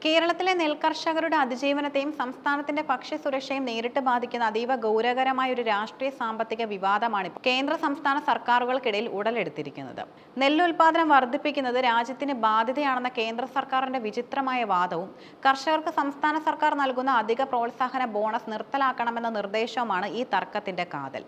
കേരളത്തിലെ നെൽകർഷകരുടെ അതിജീവനത്തെയും സംസ്ഥാനത്തിന്റെ ഭക്ഷ്യസുരക്ഷയും നേരിട്ട് ബാധിക്കുന്ന അതീവ ഗൗരവകരമായ ഒരു രാഷ്ട്രീയ സാമ്പത്തിക വിവാദമാണ് കേന്ദ്ര സംസ്ഥാന സർക്കാരുകൾക്കിടയിൽ ഉടലെടുത്തിരിക്കുന്നത്. നെല്ലുൽപാദനം വർദ്ധിപ്പിക്കുന്നത് രാജ്യത്തിന് ബാധ്യതയാണെന്ന കേന്ദ്ര സർക്കാരിന്റെ വിചിത്രമായ വാദവും കർഷകർക്ക് സംസ്ഥാന സർക്കാർ നൽകുന്ന അധിക പ്രോത്സാഹന ബോണസ് നിർത്തലാക്കണമെന്ന നിർദ്ദേശവുമാണ് ഈ തർക്കത്തിന്റെ കാതൽ.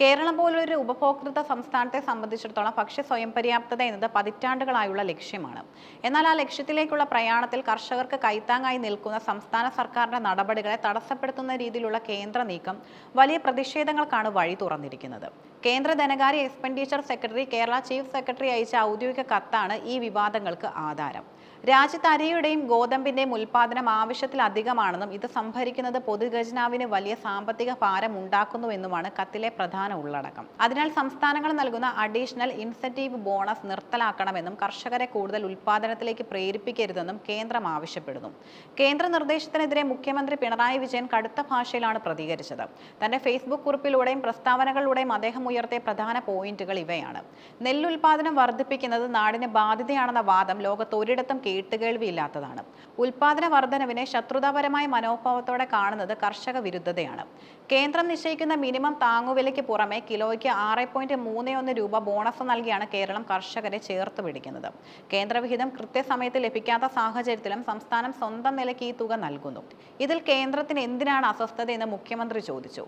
കേരളം പോലൊരു ഉപഭോക്തൃ സംസ്ഥാനത്തെ സംബന്ധിച്ചിടത്തോളം ഭക്ഷ്യ സ്വയം പര്യാപ്തത എന്നത് പതിറ്റാണ്ടുകളായുള്ള ലക്ഷ്യമാണ്. എന്നാൽ ആ ലക്ഷ്യത്തിലേക്കുള്ള പ്രയാണത്തിൽ കർഷകർക്ക് കൈത്താങ്ങായി നിൽക്കുന്ന സംസ്ഥാന സർക്കാരിന്റെ നടപടികളെ തടസ്സപ്പെടുത്തുന്ന രീതിയിലുള്ള കേന്ദ്ര നീക്കം വലിയ പ്രതിഷേധങ്ങൾക്കാണ് വഴി തുറന്നിരിക്കുന്നത്. കേന്ദ്ര ധനകാര്യ expenditure secretary Kerala chief secretary അയച്ച ഔദ്യോഗിക കത്താണ് ഈ വിവാദങ്ങൾക്ക് ആധാരം. രാജ്യത്ത് അരിയുടെയും ഗോതമ്പിന്റെയും ഉൽപാദനം ആവശ്യത്തിലധികമാണെന്നും ഇത് സംഭരിക്കുന്നത് പൊതുഖജനാവിന് വലിയ സാമ്പത്തിക ഭാരം ഉണ്ടാക്കുന്നുവെന്നുമാണ് കത്തിലെ പ്രധാന ഉള്ളടക്കം. അതിനാൽ സംസ്ഥാനങ്ങൾ നൽകുന്ന അഡീഷണൽ ഇൻസെന്റീവ് ബോണസ് നിർത്തലാക്കണമെന്നും കർഷകരെ കൂടുതൽ ഉൽപാദനത്തിലേക്ക് പ്രേരിപ്പിക്കരുതെന്നും കേന്ദ്രം ആവശ്യപ്പെടുന്നു. കേന്ദ്ര നിർദ്ദേശത്തിനെതിരെ മുഖ്യമന്ത്രി പിണറായി വിജയൻ കടുത്ത ഭാഷയിലാണ് പ്രതികരിച്ചത്. തന്റെ ഫേസ്ബുക്ക് കുറിപ്പിലൂടെയും പ്രസ്താവനകളിലൂടെയും അദ്ദേഹം ഉയർത്തിയ പ്രധാന പോയിന്റുകൾ ഇവയാണ്. നെല്ലുൽപാദനം വർദ്ധിപ്പിക്കുന്നത് നാടിന് ബാധ്യതയാണെന്ന വാദം ലോകത്ത് ഒരിടത്തും കേട്ടുകേൾവിയില്ലാത്തതാണ്. ഉൽപാദന വർധനവിനെ ശത്രുതാപരമായ മനോഭാവത്തോടെ കാണുന്നത് കർഷക വിരുദ്ധതയാണ്. കേന്ദ്രം നിശ്ചയിക്കുന്ന മിനിമം താങ്ങുവിലയ്ക്ക് പുറമെ കിലോയ്ക്ക് 6.31 രൂപ ബോണസ് നൽകിയാണ് കേരളം കർഷകരെ ചേർത്ത് പിടിക്കുന്നത്. കേന്ദ്രവിഹിതം കൃത്യസമയത്ത് ലഭിക്കാത്ത സാഹചര്യത്തിലും സംസ്ഥാനം സ്വന്തം നിലയ്ക്ക് ഈ തുക നൽകുന്നു. ഇതിൽ കേന്ദ്രത്തിന് എന്തിനാണ് അസ്വസ്ഥതയെന്ന് മുഖ്യമന്ത്രി ചോദിച്ചു.